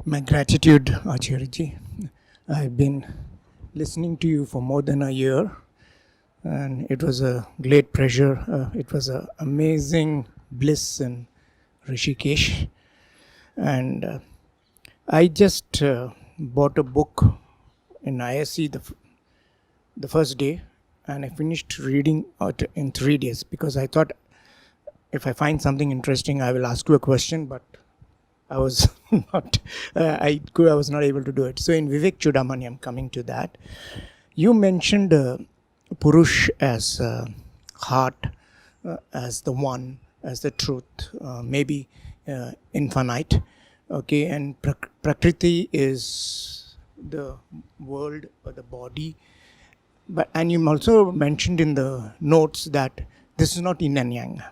My gratitude, Acharya. I've been listening to you for more than a year, and it was a great pleasure. It was an amazing bliss in Rishikesh. And I just bought a book in ISC the first day, and I finished reading it in 3 days because I thought if I find something interesting, I will ask you a question, but I was I was not able to do it. So in Vivek Chudamani, coming to that, you mentioned Purush as heart, as the one, as the truth, maybe infinite. Okay, and Prakriti is the world or the body. And you also mentioned in the notes that this is not Yin and Yang.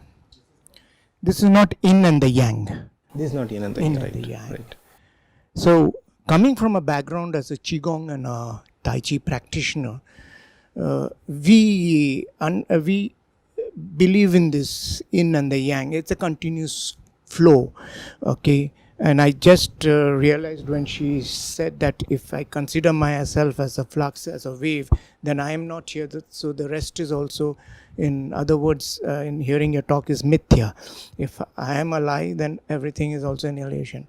This is not Yin and the Yang. This is not Yin and the Yang. Right. So, coming from a background as a Qigong and a Tai Chi practitioner, we believe in this Yin and the Yang. It's a continuous flow, okay? And I just realized when she said that if I consider myself as a flux, as a wave, then I am not here. So the rest is also, in other words, in hearing your talk, is mithya. If I am a lie, then everything is also an illusion.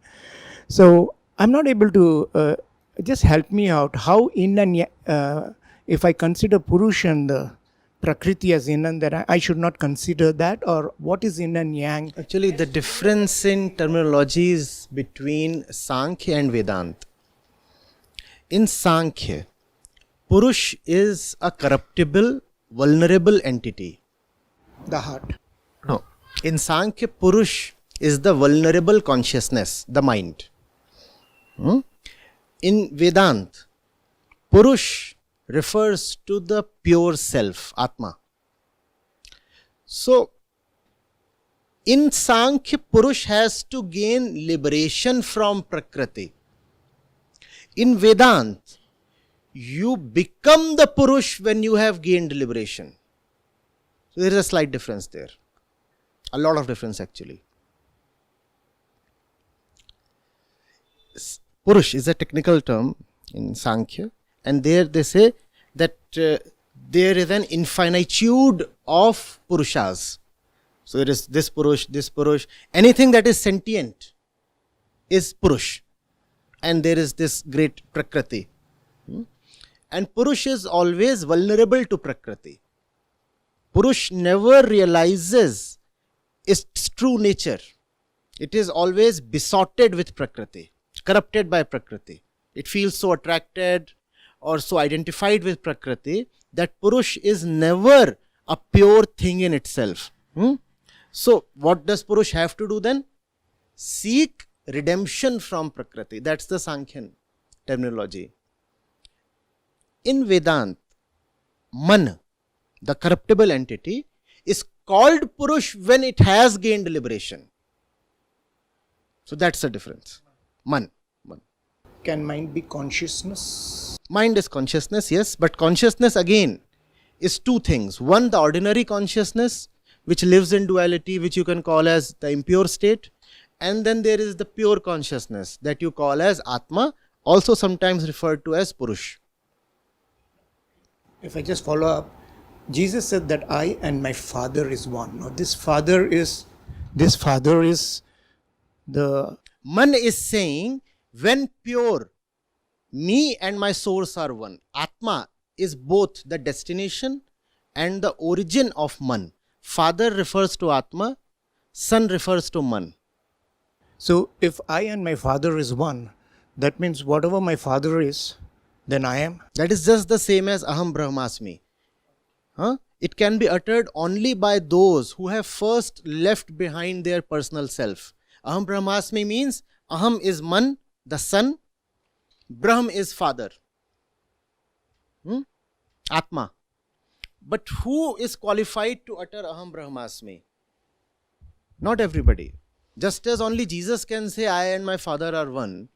So I'm not able to, just help me out. How Yin and Yang, if I consider Purush and the Prakriti as Yin and that, I should not consider that, or what is Yin and Yang? Actually, the difference in terminologies between Sankhya and Vedanta. In Sankhya, Purush is a corruptible, vulnerable entity. The heart. No. In Sankhya, Purush is the vulnerable consciousness, the mind. In Vedanta, Purush refers to the pure self, Atma. So, in Sankhya, Purush has to gain liberation from Prakriti. In Vedanta, you become the Purush when you have gained liberation. So, there is a slight difference there. A lot of difference actually. Purush is a technical term in Sankhya. And there they say that there is an infinitude of Purushas. So there is this Purush. Anything that is sentient is Purush. And there is this great Prakriti. And Purush is always vulnerable to Prakriti. Purush never realizes its true nature. It is always besotted with Prakriti, corrupted by Prakriti. It feels so attracted or so identified with Prakriti that Purush is never a pure thing in itself. So, what does Purush have to do then? Seek redemption from Prakriti. That's the Sankhyan terminology. In Vedanta, Man, the corruptible entity, is called Purush when it has gained liberation. So, that's the difference. Man. Can mind be consciousness? Mind is consciousness, yes, but consciousness again is two things. One, the ordinary consciousness, which lives in duality, which you can call as the impure state. And then there is the pure consciousness that you call as Atma, also sometimes referred to as Purush. If I just follow up, Jesus said that I and my Father is one. Now this Father is the... Man is saying, when pure, me and my source are one. Atma is both the destination and the origin of Man. Father refers to Atma, Son refers to Man. So if I and my Father is one, that means whatever my Father is, then I am? That is just the same as Aham Brahmasmi. It can be uttered only by those who have first left behind their personal self. Aham Brahmasmi means Aham is Man, the Son, Brahm is Father, Atma. But who is qualified to utter Aham Brahmasmi? Not everybody. Just as only Jesus can say, I and my Father are one.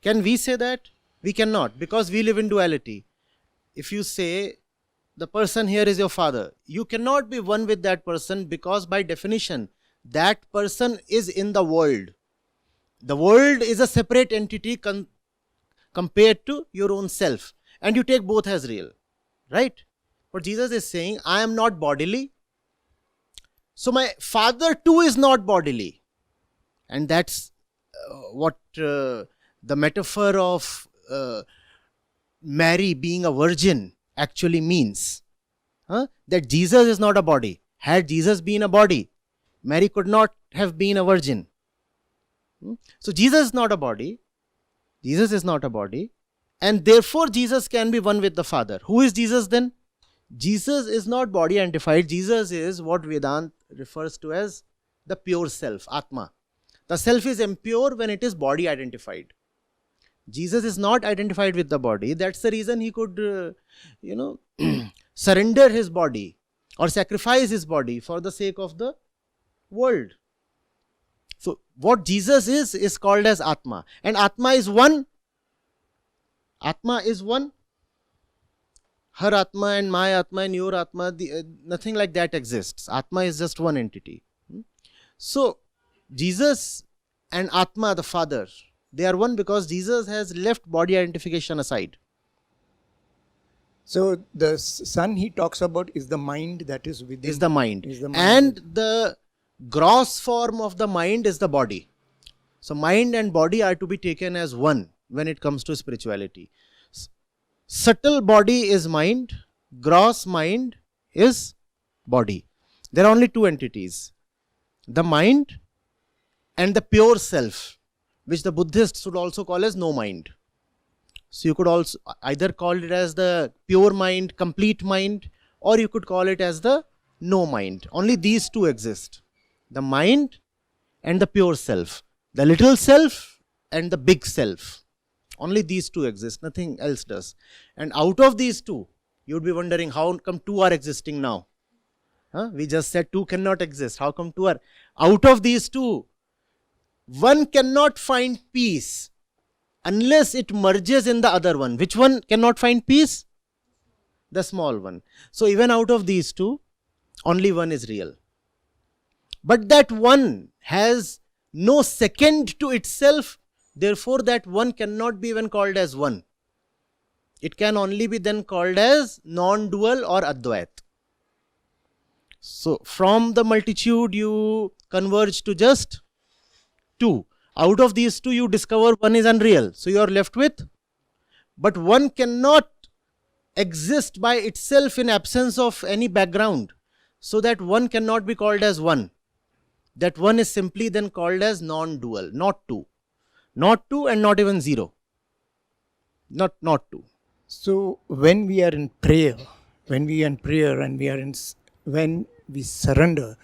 Can we say that? We cannot, because we live in duality. If you say, the person here is your father, you cannot be one with that person, because by definition, that person is in the world. The world is a separate entity compared to your own self. And you take both as real. Right? But Jesus is saying, I am not bodily. So my Father too is not bodily. And that's what the metaphor of Mary being a virgin actually means. That Jesus is not a body. Had Jesus been a body, Mary could not have been a virgin. So Jesus is not a body. Jesus is not a body. And therefore Jesus can be one with the Father. Who is Jesus then? Jesus is not body identified. Jesus is what Vedanta refers to as the pure self, Atma. The self is impure when it is body identified. Jesus is not identified with the body. That's the reason he could, surrender his body or sacrifice his body for the sake of the world. So what Jesus is called as Atma. And Atma is one. Atma is one. Her Atma and my Atma and your Atma, nothing like that exists. Atma is just one entity. So Jesus and Atma, the Father, they are one because Jesus has left body identification aside. So the Son he talks about is the mind that is within. Is the mind. Is the mind. And the gross form of the mind is the body. So mind and body are to be taken as one when it comes to spirituality. Subtle body is mind, gross mind is body. There are only two entities. The mind and the pure self, which the Buddhists would also call as no mind. So you could also either call it as the pure mind, complete mind, or you could call it as the no mind. Only these two exist. The mind and the pure self. The little self and the big self. Only these two exist. Nothing else does. And out of these two, you would be wondering how come two are existing now? We just said two cannot exist. How come two are? Out of these two, one cannot find peace unless it merges in the other one. Which one cannot find peace? The small one. So even out of these two, only one is real. But that one has no second to itself. Therefore, that one cannot be even called as one. It can only be then called as non-dual or Advait. So, from the multitude, you converge to just two. Out of these two, you discover one is unreal. So, you are left with. But one cannot exist by itself in absence of any background. So, that one cannot be called as one. That one is simply then called as non-dual, not two. Not two and not even zero. Not two. So when we are in prayer, and when we surrender,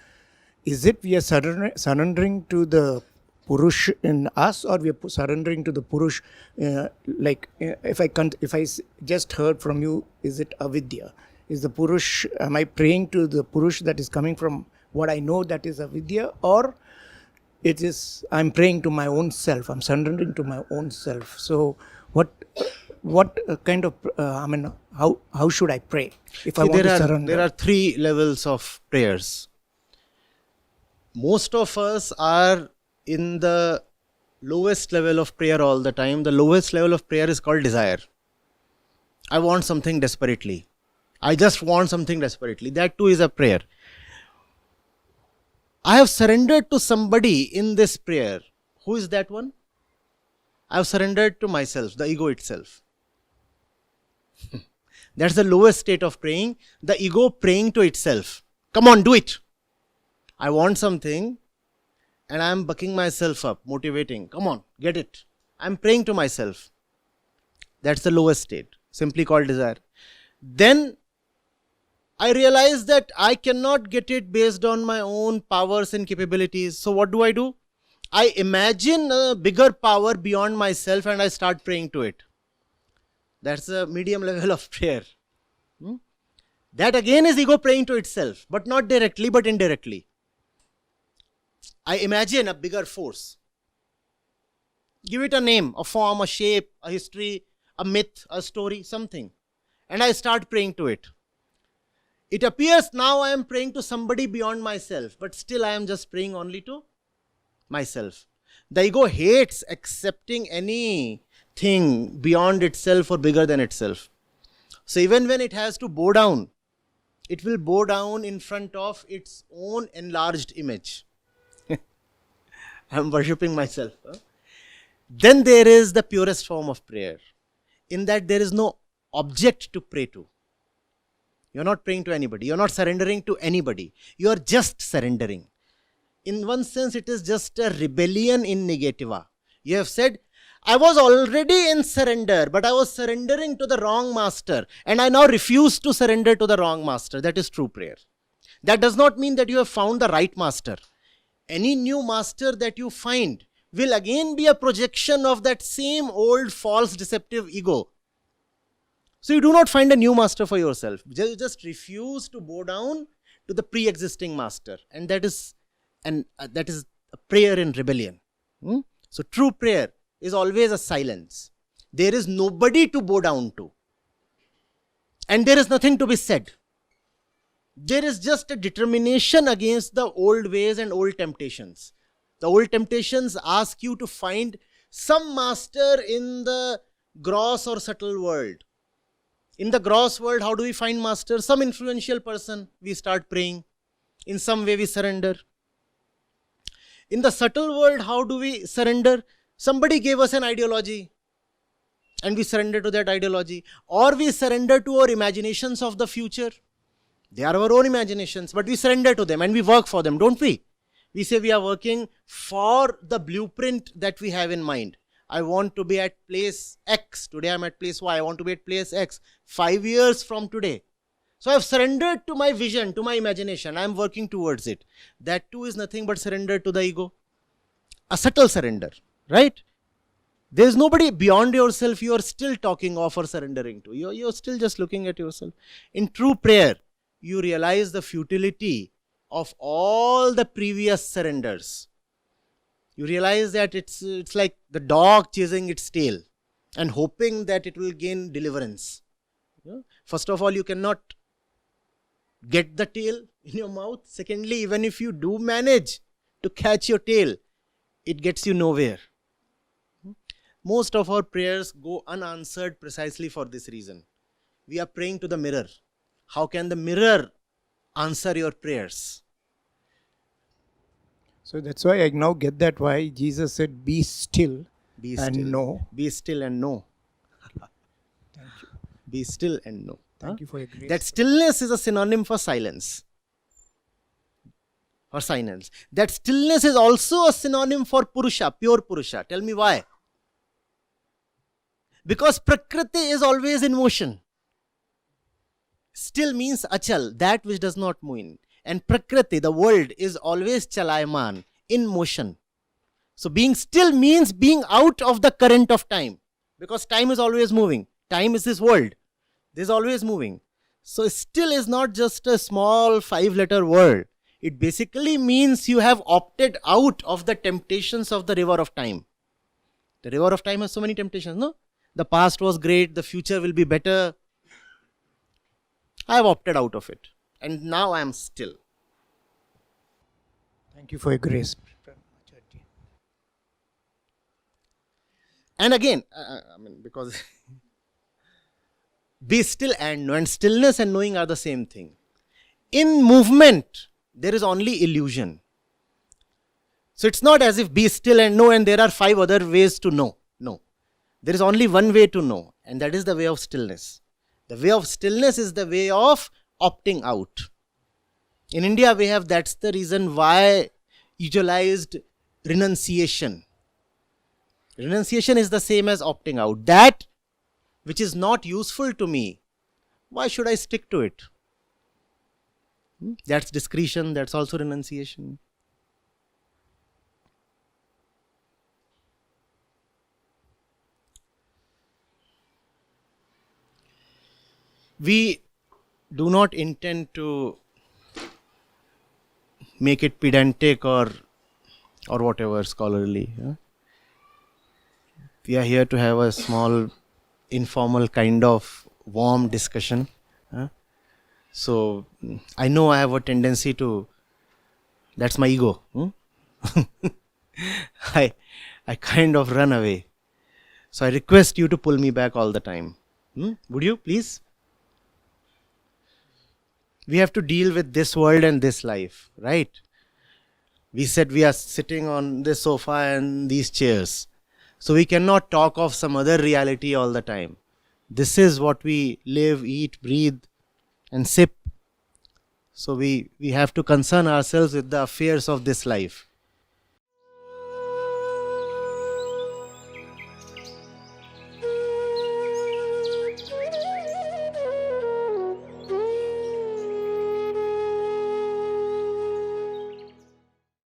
is it we are surrendering to the Purush in us, or we are surrendering to the Purush? If I just heard from you, is it avidya? Is the Purush? Am I praying to the Purush that is coming from what I know that is avidya, or it is I'm praying to my own self? I'm surrendering to my own self. So what kind of how should I pray if I want to surrender? There are three levels of prayers. Most of us are in the lowest level of prayer all the time. The lowest level of prayer is called desire. I want something desperately. I just want something desperately. That too is a prayer. I have surrendered to somebody in this prayer. Who is that one? I have surrendered to myself, the ego itself. That's the lowest state of praying. The ego praying to itself. Come on, do it. I want something and I am bucking myself up, motivating. Come on, get it. I am praying to myself. That's the lowest state, simply called desire. Then I realize that I cannot get it based on my own powers and capabilities. So what do? I imagine a bigger power beyond myself and I start praying to it. That's the medium level of prayer. That again is ego praying to itself, but not directly, but indirectly. I imagine a bigger force. Give it a name, a form, a shape, a history, a myth, a story, something. And I start praying to it. It appears now I am praying to somebody beyond myself, but still I am just praying only to myself. The ego hates accepting anything beyond itself or bigger than itself. So even when it has to bow down, it will bow down in front of its own enlarged image. I am worshipping myself. Then there is the purest form of prayer, in that there is no object to pray to. You are not praying to anybody. You are not surrendering to anybody. You are just surrendering. In one sense, it is just a rebellion in negativa. You have said, I was already in surrender, but I was surrendering to the wrong master, and I now refuse to surrender to the wrong master. That is true prayer. That does not mean that you have found the right master. Any new master that you find will again be a projection of that same old false deceptive ego. So you do not find a new master for yourself. You just refuse to bow down to the pre-existing master, and that is a prayer in rebellion. So true prayer is always a silence. There is nobody to bow down to, and there is nothing to be said. There is just a determination against the old ways and old temptations. The old temptations ask you to find some master in the gross or subtle world. In the gross world, how do we find master? Some influential person, we start praying. In some way we surrender. In the subtle world, how do we surrender? Somebody gave us an ideology and we surrender to that ideology. Or we surrender to our imaginations of the future. They are our own imaginations, but we surrender to them and we work for them, don't we? We say we are working for the blueprint that we have in mind. I want to be at place X. Today I am at place Y. I want to be at place X 5 years from today. So I have surrendered to my vision, to my imagination. I am working towards it. That too is nothing but surrender to the ego. A subtle surrender, right? There is nobody beyond yourself you are still talking of or surrendering to. You are still just looking at yourself. In true prayer, you realize the futility of all the previous surrenders. You realize that it's like the dog chasing its tail and hoping that it will gain deliverance. First of all, you cannot get the tail in your mouth. Secondly, even if you do manage to catch your tail, it gets you nowhere. Most of our prayers go unanswered precisely for this reason. We are praying to the mirror. How can the mirror answer your prayers? So that's why I now get that why Jesus said, be still, Be and still. know. Be still and know. Thank you. Be still and know. Thank you for your grace. That stillness is a synonym for silence. For silence. That stillness is also a synonym for Purusha, pure Purusha. Tell me why. Because Prakriti is always in motion. Still means achal, that which does not move. And Prakriti, the world, is always chalayman, in motion. So being still means being out of the current of time. Because time is always moving. Time is this world. This is always moving. So still is not just a small 5-letter word. It basically means you have opted out of the temptations of the river of time. The river of time has so many temptations, no? The past was great, the future will be better. I have opted out of it. And now I am still. Thank you for your grace. And again, because be still and know. And stillness and knowing are the same thing. In movement, there is only illusion. So it's not as if be still and know and there are 5 other ways to know. No. There is only one way to know, and that is the way of stillness. The way of stillness is the way of opting out. In India, we have, that's the reason why utilized renunciation. Renunciation is the same as opting out. That which is not useful to me, why should I stick to it? That's discretion, that's also renunciation. We do not intend to make it pedantic or whatever scholarly. We are here to have a small informal kind of warm discussion. So I know I have a tendency to, that's my ego. I kind of run away. So I request you to pull me back all the time. Would you please? We have to deal with this world and this life, right? We said we are sitting on this sofa and these chairs. So we cannot talk of some other reality all the time. This is what we live, eat, breathe, and sip. So we have to concern ourselves with the affairs of this life.